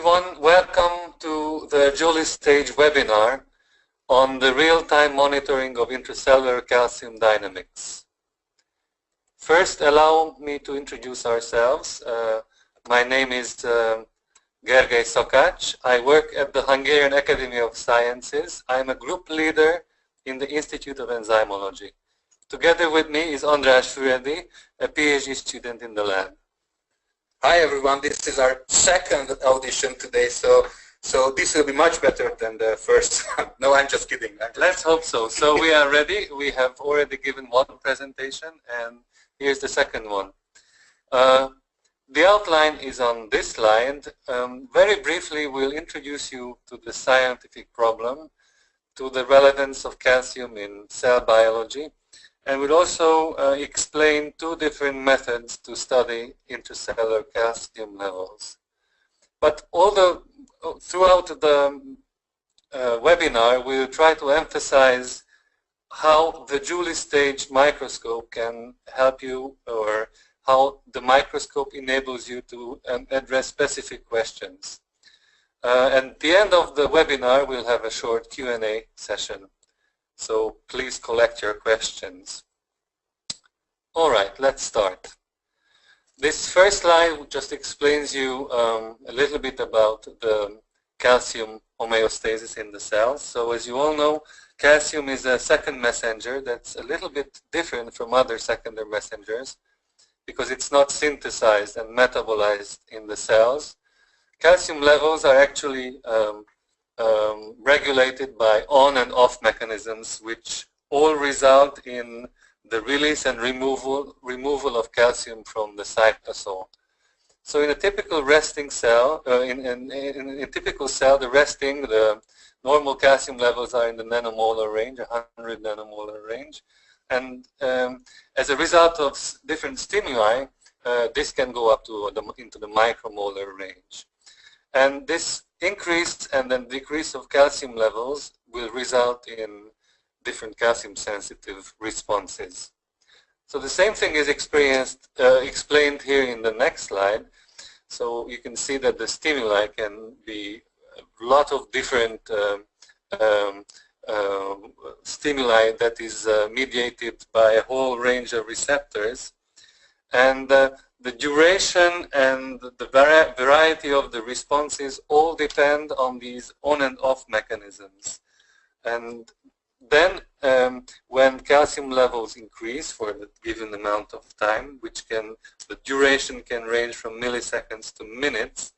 everyone, welcome to the Jolie Stage webinar on the real-time monitoring of intracellular calcium dynamics. First, allow me to introduce ourselves. My name is Ca2. I work at the Hungarian Academy of Sciences. I'm a group leader in the Institute of Enzymology. Together with me is András Füredi, a PhD student in the lab. Hi everyone, this is our second audition today, so this will be much better than the first. No, I'm just kidding. Let's hope so. So we are ready. We have already given one presentation, and here's the second one. The outline is on this slide. Very briefly, we'll introduce you to the scientific problem, to the relevance of calcium in cell biology, and we'll also explain two different methods to study intracellular calcium levels. But throughout the webinar, we'll try to emphasize how the Jolie Stage microscope can help you, or how the microscope enables you to address specific questions. At the end of the webinar, we'll have a short Q&A session. So please collect your questions. All right, let's start. This first slide just explains you a little bit about the calcium homeostasis in the cells. So as you all know, calcium is a second messenger that's a little bit different from other secondary messengers because it's not synthesized and metabolized in the cells. Calcium levels are actually regulated by on and off mechanisms, which all result in the release and removal of calcium from the cytosol. So in a typical resting cell, in a typical cell, the normal calcium levels are in the nanomolar range, 100 nanomolar range, and as a result of different stimuli, this can go up to into the micromolar range. And this increase and then decrease of calcium levels will result in different calcium-sensitive responses. So the same thing is explained here in the next slide. So you can see that the stimuli can be a lot of different stimuli that is mediated by a whole range of receptors. And the duration and the variety of the responses all depend on these on and off mechanisms. And then when calcium levels increase for the given amount of time, the duration can range from milliseconds to minutes,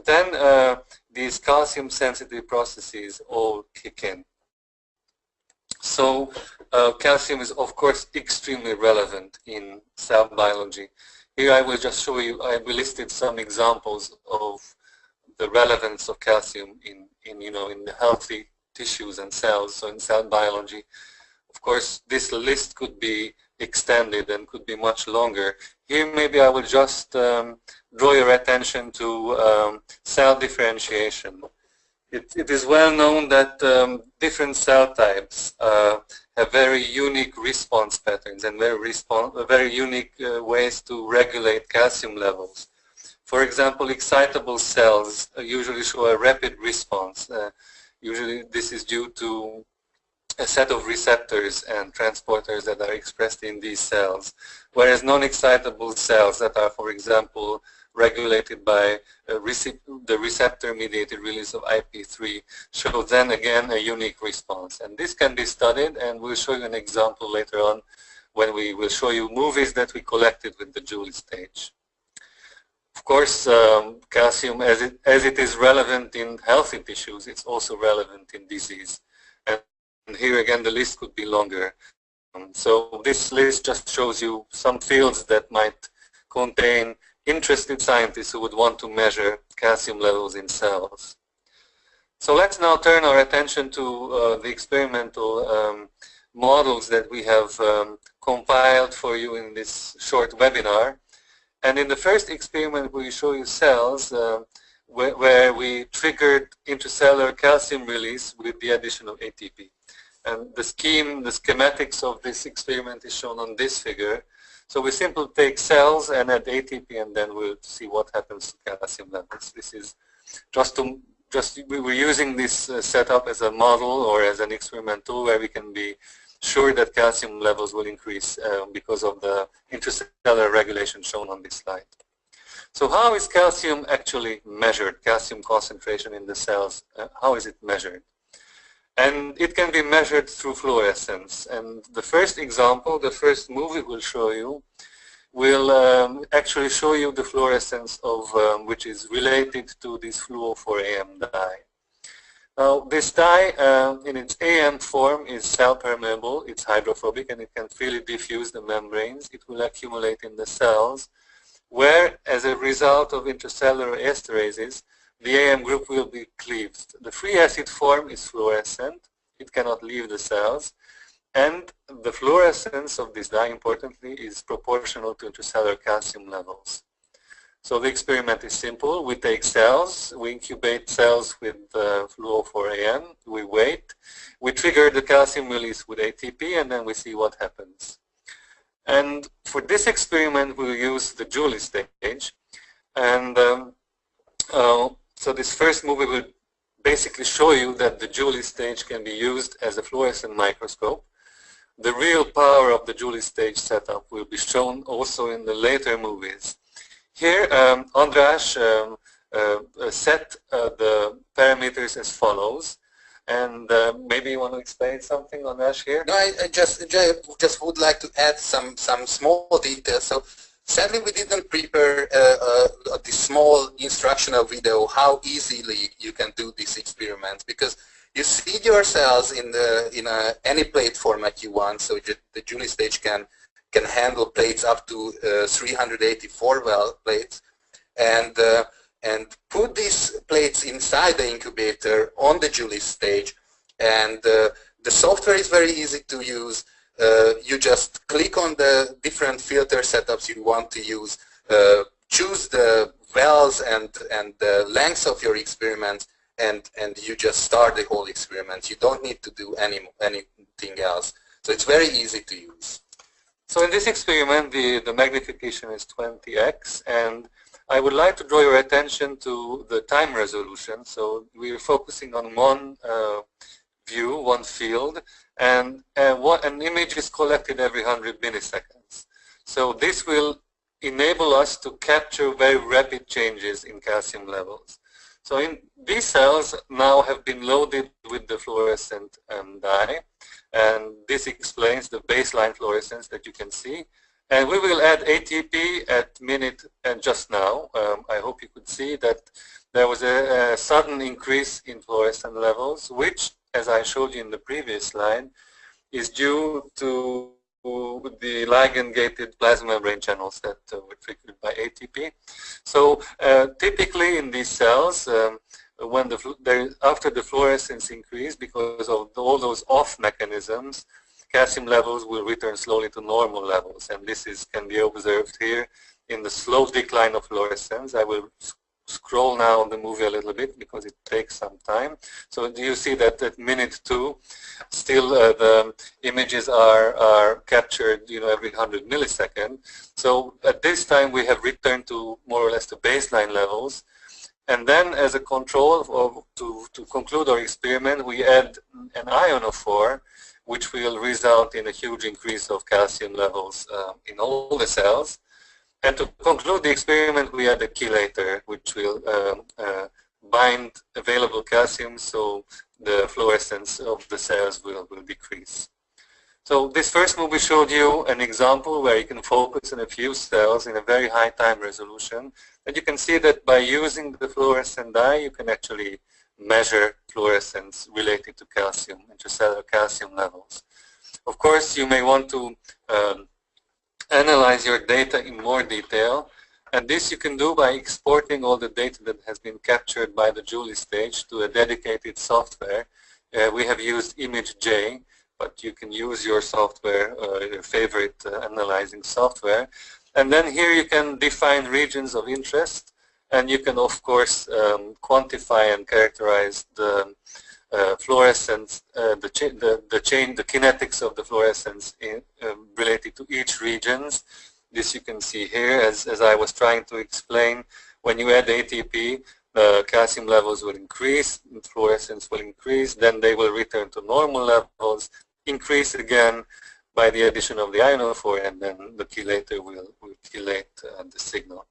then these calcium sensitive processes all kick in. So calcium is of course extremely relevant in cell biology. Here I will just show you, I listed some examples of the relevance of calcium in the healthy tissues and cells, so in cell biology. Of course, this list could be extended and could be much longer. Here maybe I will just draw your attention to cell differentiation. It is well known that different cell types have very unique response patterns and very unique ways to regulate calcium levels. For example, excitable cells usually show a rapid response. Usually this is due to a set of receptors and transporters that are expressed in these cells, whereas non-excitable cells that are, for example, regulated by the receptor-mediated release of IP3 show then again a unique response. And this can be studied, and we'll show you an example later on when we will show you movies that we collected with the Jolie Stage. Of course, calcium, as it is relevant in healthy tissues, it's also relevant in disease. And here again, the list could be longer. So this list just shows you some fields that might contain interested scientists who would want to measure calcium levels in cells. So let's now turn our attention to the experimental models that we have compiled for you in this short webinar. And in the first experiment we show you cells where we triggered intracellular calcium release with the addition of ATP. And the schematics of this experiment is shown on this figure. So we simply take cells and add ATP, and then we'll see what happens to calcium levels. This is we were using this setup as a model or as an experimental where we can be sure that calcium levels will increase because of the intracellular regulation shown on this slide. So how is calcium actually measured, calcium concentration in the cells? How is it measured? And it can be measured through fluorescence. And the first example, the first movie we'll show you, will actually show you the fluorescence of which is related to this fluo4AM dye. Now this dye in its AM form is cell permeable, it's hydrophobic, and it can freely diffuse the membranes. It will accumulate in the cells, where as a result of intracellular esterases, the AM group will be cleaved. The free acid form is fluorescent, it cannot leave the cells, and the fluorescence of this dye, importantly, is proportional to intracellular calcium levels. So the experiment is simple. We take cells, we incubate cells with fluo4AM, we wait, we trigger the calcium release with ATP, and then we see what happens. And for this experiment, we'll use the Joule stage. And so this first movie will basically show you that the Joule stage can be used as a fluorescent microscope. The real power of the Joule stage setup will be shown also in the later movies. Here, András set the parameters as follows. And maybe you want to explain something, András, here? No, I just would like to add some small details. So sadly, we didn't prepare the small instructional video how easily you can do this experiment, because you seed your cells in any plate format you want. So the Joule stage can handle plates up to 384 well plates, and put these plates inside the incubator on the Joule stage. And the software is very easy to use. You just click on the different filter setups you want to use, choose the wells and the length of your experiments, and you just start the whole experiment. You don't need to do anything else. So it's very easy to use. So in this experiment, the magnification is 20x, and I would like to draw your attention to the time resolution. So we are focusing on one view, one field, and an image is collected every 100 milliseconds. So this will enable us to capture very rapid changes in calcium levels. So these cells now have been loaded with the fluorescent dye, and this explains the baseline fluorescence that you can see. And we will add ATP at minute and just now. I hope you could see that there was a sudden increase in fluorescent levels, which, as I showed you in the previous slide, is due to the ligand-gated plasma membrane channels that were triggered by ATP. So typically in these cells, when after the fluorescence increase, because of all those off mechanisms, calcium levels will return slowly to normal levels, and this can be observed here in the slow decline of fluorescence. I will scroll now on the movie a little bit because it takes some time. So you see that at minute 2, still the images are captured, every 100 milliseconds. So at this time we have returned to more or less the baseline levels. And then as a control to conclude our experiment, we add an ionophore, which will result in a huge increase of calcium levels in all the cells. And to conclude the experiment, we add a chelator, which will bind available calcium, so the fluorescence of the cells will decrease. So this first movie showed you an example where you can focus on a few cells in a very high time resolution. And you can see that by using the fluorescent dye, you can actually measure fluorescence related to calcium, intracellular calcium levels. Of course, you may want to analyze your data in more detail, and this you can do by exporting all the data that has been captured by the Joule stage to a dedicated software. We have used ImageJ, but you can use your software, your favorite analyzing software. And then here you can define regions of interest, and you can, of course, quantify and characterize the fluorescence, the kinetics of the fluorescence related to each regions. This you can see here, as I was trying to explain. When you add ATP, the calcium levels will increase, fluorescence will increase, then they will return to normal levels, increase again by the addition of the ionophore, and then the chelator will chelate the signal.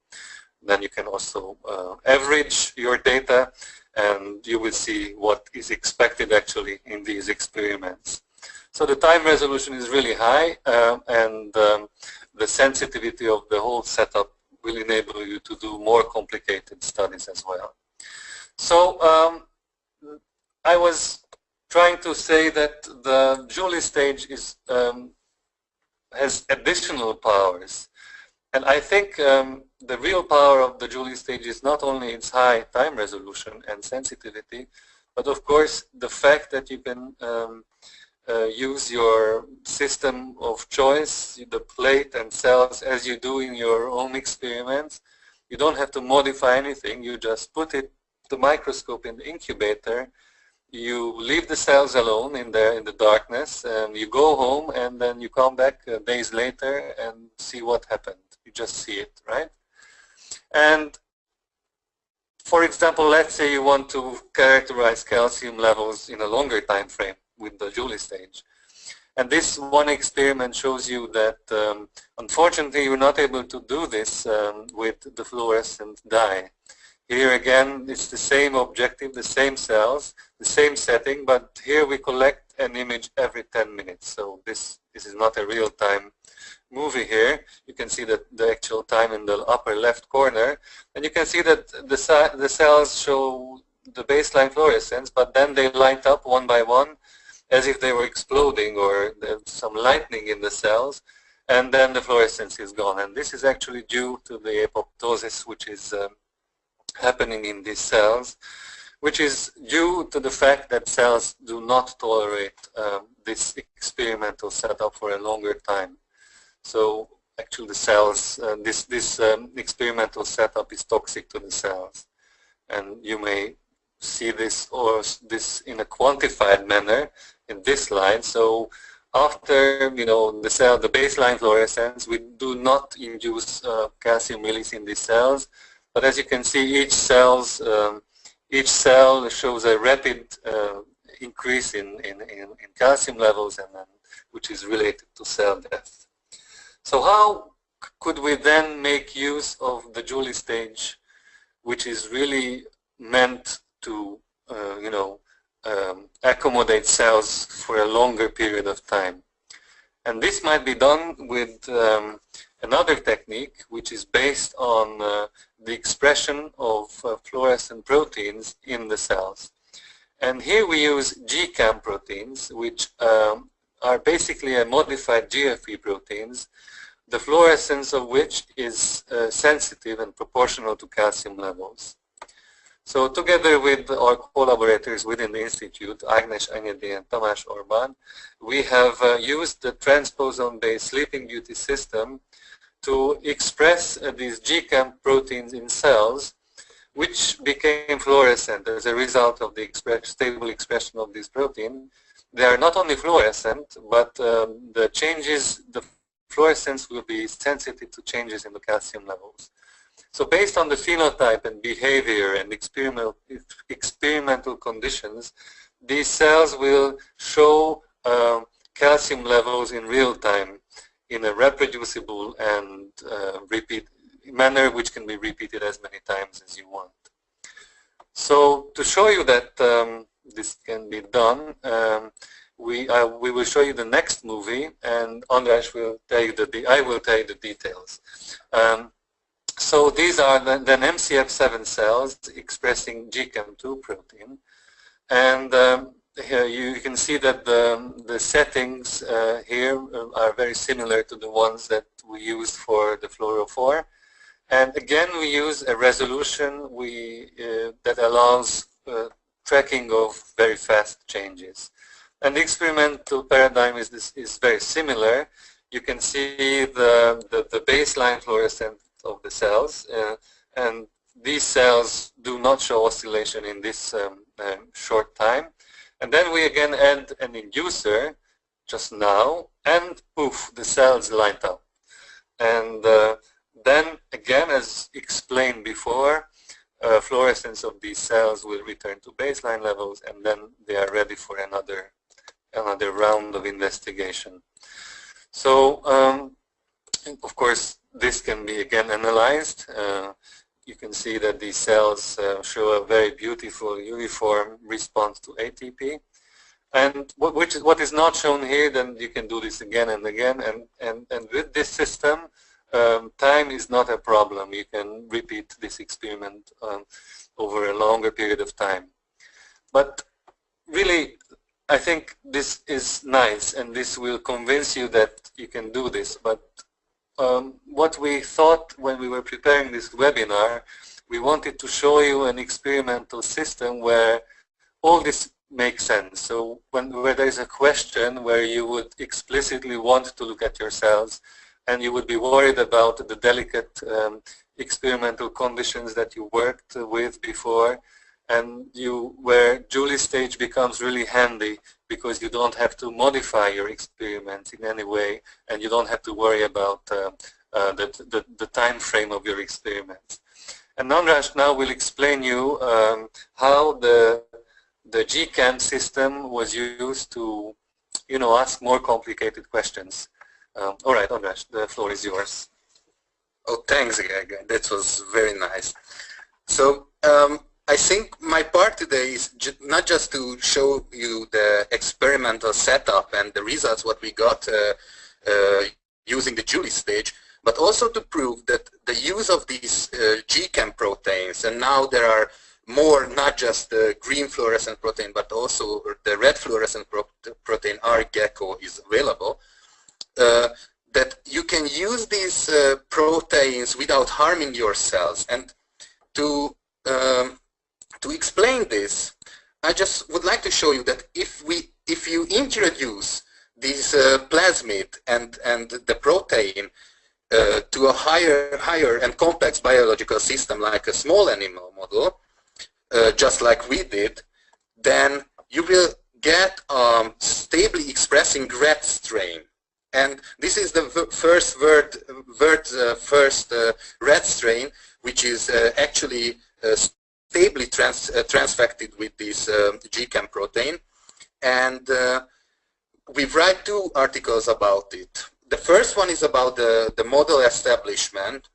Then you can also average your data, and you will see what is expected actually in these experiments. So the time resolution is really high, and the sensitivity of the whole setup will enable you to do more complicated studies as well. So I was trying to say that the Joule stage is, has additional powers. And I think the real power of the Joule stage is not only its high time resolution and sensitivity, but of course the fact that you can use your system of choice, the plate and cells, as you do in your own experiments. You don't have to modify anything. You just put the microscope in the incubator. You leave the cells alone in the darkness, and you go home, and then you come back days later and see what happened. You just see it, right? And for example, let's say you want to characterize calcium levels in a longer time frame with the Joule stage. And this one experiment shows you that unfortunately you're not able to do this with the fluorescent dye. Here again, it's the same objective, the same cells, the same setting, but here we collect an image every 10 minutes. So this is not a real-time movie here. You can see that the actual time in the upper left corner, and you can see that the cells show the baseline fluorescence, but then they light up one by one as if they were exploding, or there's some lightning in the cells, and then the fluorescence is gone. And this is actually due to the apoptosis which is happening in these cells, which is due to the fact that cells do not tolerate this experimental setup for a longer time. So actually the cells, this experimental setup is toxic to the cells. And you may see this or this in a quantified manner in this slide. So after the baseline fluorescence, we do not induce calcium release in these cells. But as you can see, each cell shows a rapid increase in calcium levels, and then, which is related to cell death. So how could we then make use of the Joule stage, which is really meant to accommodate cells for a longer period of time? And this might be done with another technique, which is based on the expression of fluorescent proteins in the cells. And here we use GCAM proteins, which are basically a modified GFE proteins, the fluorescence of which is sensitive and proportional to calcium levels. So together with our collaborators within the Institute, Agnes Anyedi and Tamás Orbán, we have used the transposon-based Sleeping Beauty system to express these GCAM proteins in cells, which became fluorescent as a result of the stable expression of this protein. They are not only fluorescent, but the fluorescence will be sensitive to changes in the calcium levels. So based on the phenotype and behavior and experimental conditions, these cells will show calcium levels in real time in a reproducible and repeat manner, which can be repeated as many times as you want. So to show you that this can be done, we will show you the next movie, and András will tell you I will tell you the details. So these are then MCF7 cells expressing GCAM2 protein, and here you can see that the settings here are very similar to the ones that we used for the fluorophore. And again, we use a resolution that allows tracking of very fast changes. And the experimental paradigm is very similar. You can see the baseline fluorescence of the cells, and these cells do not show oscillation in this short time. And then we again add an inducer just now, and poof, the cells light up. And then again, as explained before, fluorescence of these cells will return to baseline levels, and then they are ready for another round of investigation. So of course, this can be again analyzed. You can see that these cells show a very beautiful uniform response to ATP. And what is not shown here, then you can do this again and again. And with this system, time is not a problem. You can repeat this experiment over a longer period of time. But really, I think this is nice, and this will convince you that you can do this. But what we thought when we were preparing this webinar, we wanted to show you an experimental system where all this makes sense. So where there is a question where you would explicitly want to look at your cells, and you would be worried about the delicate experimental conditions that you worked with before, and where Julie's stage becomes really handy because you don't have to modify your experiments in any way, and you don't have to worry about the time frame of your experiments. And András now will explain you how the GCAM system was used to, ask more complicated questions. All right, András, the floor is yours. Oh, thanks, Greg. That was very nice. So I think my part today is not just to show you the experimental setup and the results what we got using the Julie stage, but also to prove that the use of these GCAM proteins, and now there are more, not just the green fluorescent protein, but also the red fluorescent protein rGecko is available, that you can use these proteins without harming your cells. And to explain this, I just would like to show you that if you introduce this plasmid and the protein to a higher and complex biological system like a small animal model, just like we did, then you will get stably expressing red strain. And this is the first red strain, which is actually stably transfected with this GCAM protein. And we write 2 articles about it. The first one is about the model establishment.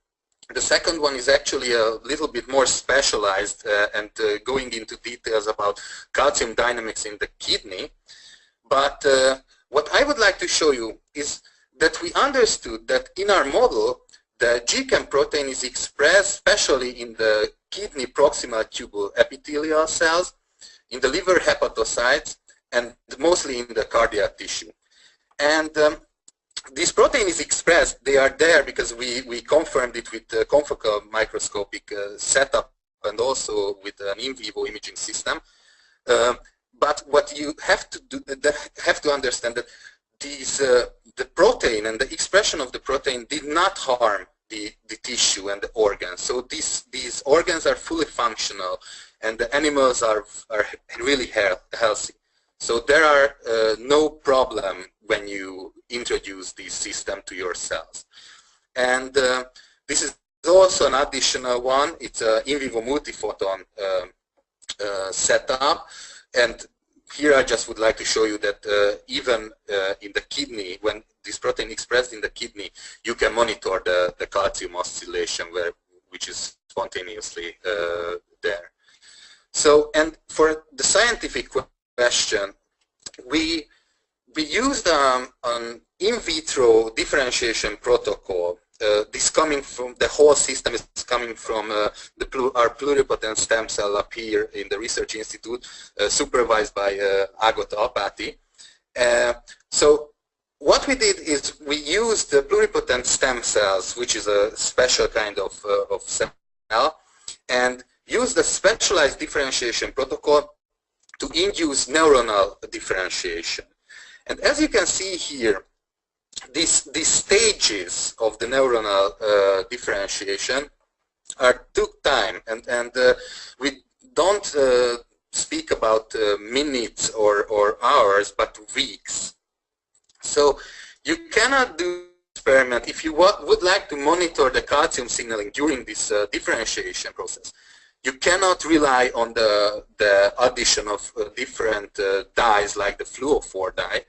The second one is actually a little bit more specialized and going into details about calcium dynamics in the kidney. But what I would like to show you is that we understood that in our model, the GCAM protein is expressed especially in the kidney proximal tubule epithelial cells, in the liver hepatocytes, and mostly in the cardiac tissue. And this protein is expressed, they are there because we confirmed it with the confocal microscopic setup and also with an in vivo imaging system. But what you have to do, have to understand that these, the protein and the expression of the protein did not harm the tissue and the organs. So these organs are fully functional, and the animals are really healthy. So there are no problem when you introduce this system to your cells. And this is also an additional one. It's an in vivo multiphoton setup. And here I just would like to show you that even in the kidney, when this protein expressed in the kidney, you can monitor the calcium oscillation which is spontaneously there. So, and for the scientific question, we used an in vitro differentiation protocol. This coming from, the whole system is coming from our pluripotent stem cell up here in the research institute, supervised by Agota Apati. So what we did is we used the pluripotent stem cells, which is a special kind of cell, and used the specialized differentiation protocol to induce neuronal differentiation. And as you can see here, these stages of the neuronal differentiation took time, and we don't speak about minutes or hours, but weeks. So you cannot do experiment, if you would like to monitor the calcium signaling during this differentiation process, you cannot rely on the addition of different dyes like the fluorophore dye,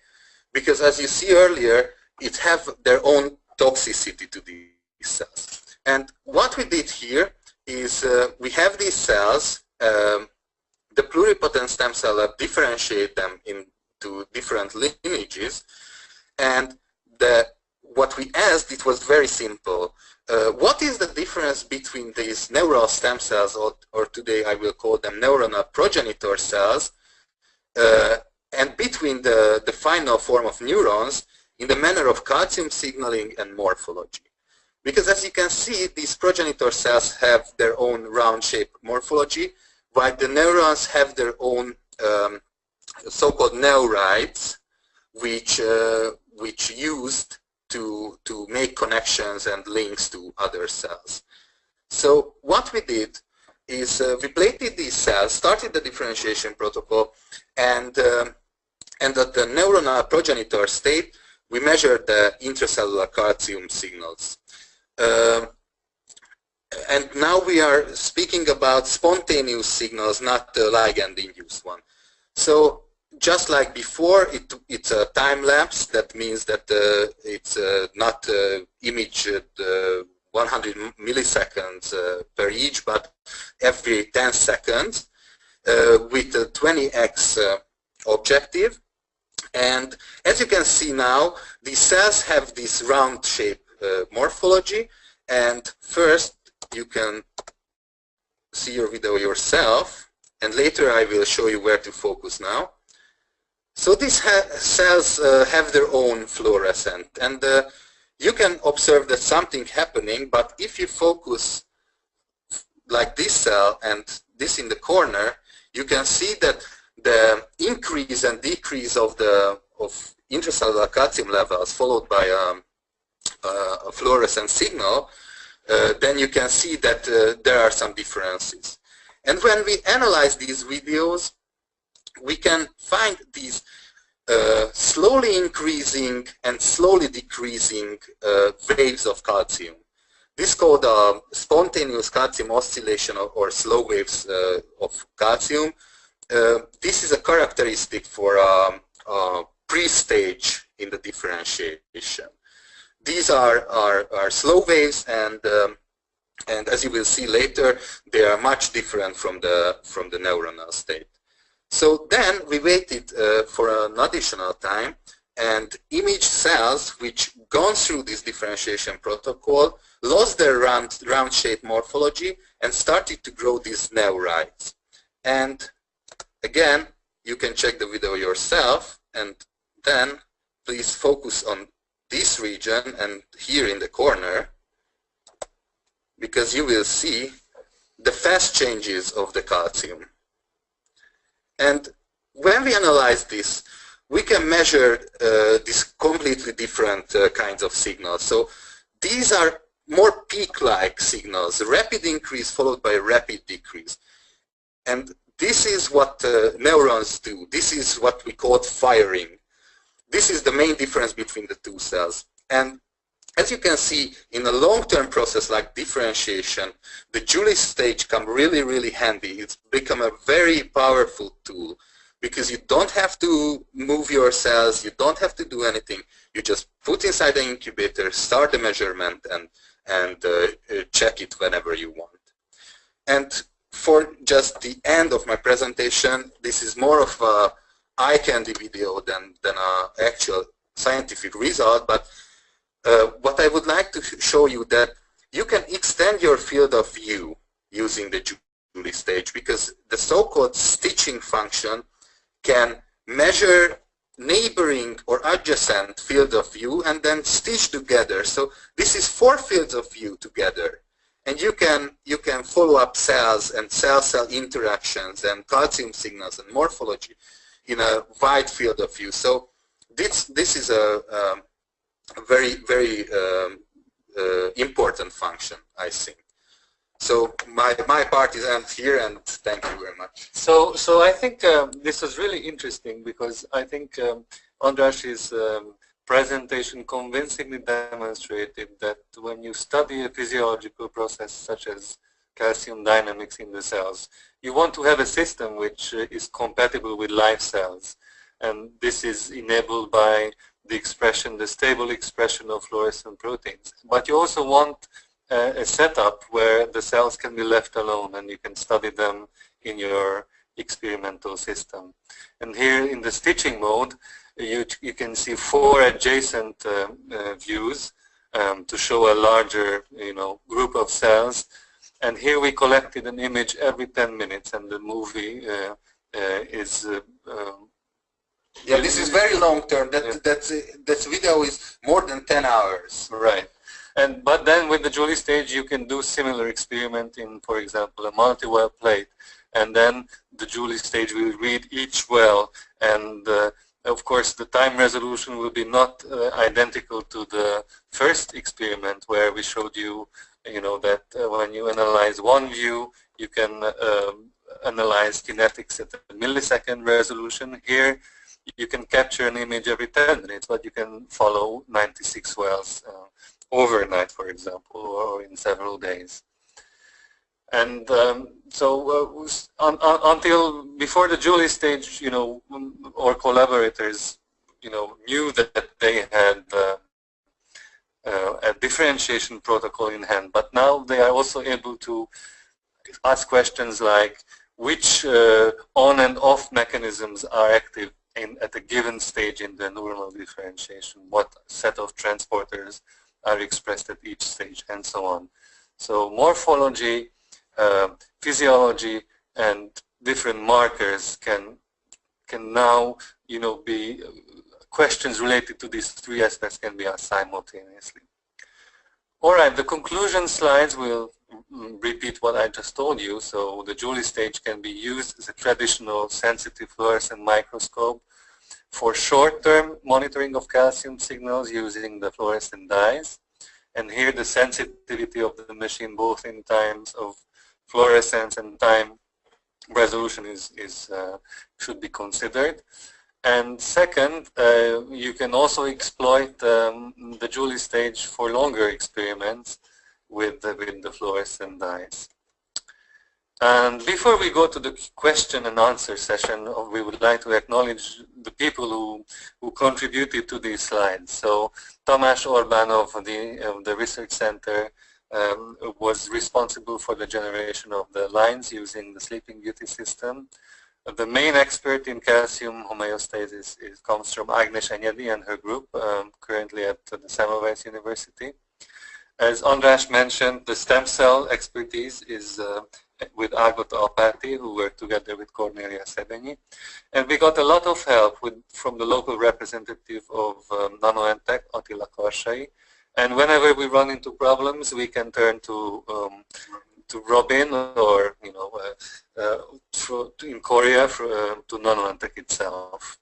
because as you see earlier, it have their own toxicity to these cells. And what we did here is we have these cells, the pluripotent stem cell lab differentiate them into different lineages, and what we asked, it was very simple. What is the difference between these neural stem cells, or today I will call them neuronal progenitor cells, and between the final form of neurons in the manner of calcium signaling and morphology? Because as you can see, these progenitor cells have their own round-shaped morphology, while the neurons have their own so-called neurites, which used to make connections and links to other cells. So what we did is we plated these cells, started the differentiation protocol, and at the neuronal progenitor state, we measured the intracellular calcium signals. And now we are speaking about spontaneous signals, not the ligand-induced one. So just like before, it's a time lapse. That means that it's not imaged 100 milliseconds per each, but every 10 seconds with a 20x objective. And as you can see now, these cells have this round shape morphology. And first, you can see your video yourself, and later I will show you where to focus now. So these cells have their own fluorescent, and you can observe that something happening, but if you focus like this cell and this in the corner, you can see that the increase and decrease of intracellular calcium levels followed by a fluorescent signal, then you can see that there are some differences. And when we analyze these videos, we can find these slowly increasing and slowly decreasing waves of calcium. This is called spontaneous calcium oscillation or slow waves of calcium. This is a characteristic for pre-stage in the differentiation. These are slow waves, and as you will see later, they are much different from the neuronal state. So then we waited for an additional time, and imaged cells which gone through this differentiation protocol lost their round-shaped morphology and started to grow these neurites. And again, you can check the video yourself, and then please focus on this region and here in the corner, because you will see the fast changes of the calcium. And when we analyze this, we can measure these completely different kinds of signals. So these are more peak-like signals, rapid increase followed by rapid decrease. And this is what neurons do. This is what we call firing. This is the main difference between the two cells. And as you can see, in a long-term process like differentiation, the Julie stage comes really, really handy. It's become a very powerful tool because you don't have to move your cells, you don't have to do anything. You just put inside the incubator, start the measurement, and check it whenever you want. And for just the end of my presentation, this is more of a eye candy video than an actual scientific result, but what I would like to show you that you can extend your field of view using the Julie stage, because the so-called stitching function can measure neighboring or adjacent field of view and then stitch together. So this is 4 fields of view together. And you can follow up cells and cell-cell interactions and calcium signals and morphology in a wide field of view. So this is a very, very important function, I think. So my part is end here, and thank you very much. So I think this was really interesting, because I think András is presentation convincingly demonstrated that when you study a physiological process such as calcium dynamics in the cells, you want to have a system which is compatible with live cells. And this is enabled by the expression, the stable expression of fluorescent proteins. But you also want a setup where the cells can be left alone and you can study them in your experimental system. And here in the stitching mode, you can see 4 adjacent views to show a larger, group of cells. And here we collected an image every 10 minutes, and the movie is. Yeah, this is very long term. That video is more than 10 hours. Right. But then with the Joule stage, you can do similar experiment in, for example, a multi-well plate. And then the Joule stage will read each well, and of course the time resolution will be not identical to the first experiment where we showed you, that when you analyze one view, you can analyze kinetics at a millisecond resolution. Here, you can capture an image every 10 minutes, but you can follow 96 wells overnight, for example, or in several days. And so until before the Joule stage, our collaborators, knew that they had a differentiation protocol in hand. But now they are also able to ask questions like which on and off mechanisms are active at a given stage in the neuronal differentiation, what set of transporters are expressed at each stage, and so on. So morphology, physiology, and different markers can now, be questions related to these 3 aspects can be asked simultaneously. All right, the conclusion slides will repeat what I just told you. So the Joule stage can be used as a traditional sensitive fluorescent microscope for short-term monitoring of calcium signals using the fluorescent dyes. And here the sensitivity of the machine, both in times of fluorescence and time resolution, should be considered. And second, you can also exploit the Joule stage for longer experiments with the fluorescent dyes. And before we go to the question and answer session, we would like to acknowledge the people who contributed to these slides. So Tamás Orbán of the Research Center was responsible for the generation of the lines using the Sleeping Beauty system. The main expert in calcium homeostasis comes from Ágnes Enyedi and her group, currently at the Semmelweis University. As András mentioned, the stem cell expertise is with Ágota Apáti, who worked together with Cornélia Szébenyi. And we got a lot of help from the local representative of NanoEnTek, Attila Karsai. And whenever we run into problems, we can turn to Robin or, in Korea to NanoEnTek itself.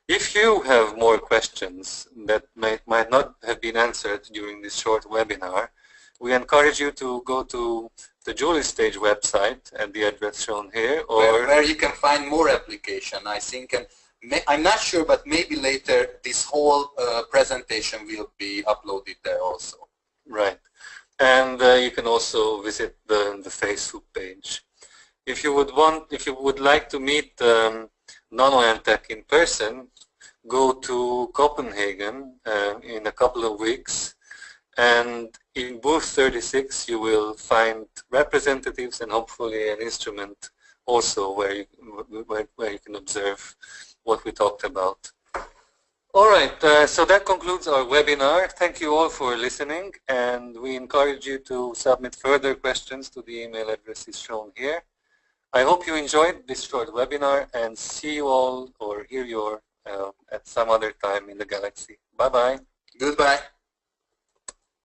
If you have more questions that might not have been answered during this short webinar, we encourage you to go to the Joule stage website at the address shown here, or where you can find more application, I think. And I'm not sure, but maybe later this whole presentation will be uploaded there also. Right. And you can also visit the Facebook page. If you would like to meet NanoEnTek in person, go to Copenhagen in a couple of weeks, and in booth 36 you will find representatives and hopefully an instrument also where you can observe what we talked about. All right, so that concludes our webinar. Thank you all for listening, and we encourage you to submit further questions to the email addresses shown here. I hope you enjoyed this short webinar, and see you all or hear you at some other time in the galaxy. Bye-bye. Goodbye.